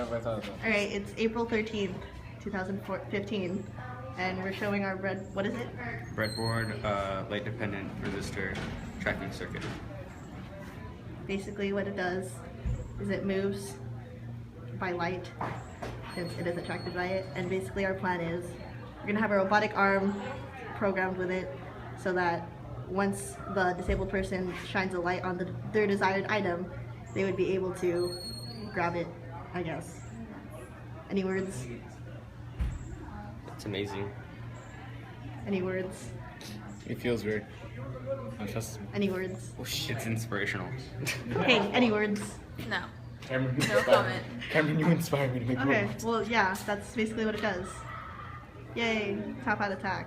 Alright, it's April 13th, 2015, and we're showing our what is it? Breadboard, light dependent resistor tracking circuit. Basically what it does is it moves by light, since it is attracted by it, and basically our plan is we're going to have a robotic arm programmed with it so that once the disabled person shines a light on their desired item, they would be able to grab it, I guess. Any words? It's amazing. Any words? It feels weird. Any words? It's inspirational. Okay, any words? No. Cameron, No comment. Cameron, you inspire me to make Okay, robots. well yeah, that's basically what it does. Yay, TopHatAttack.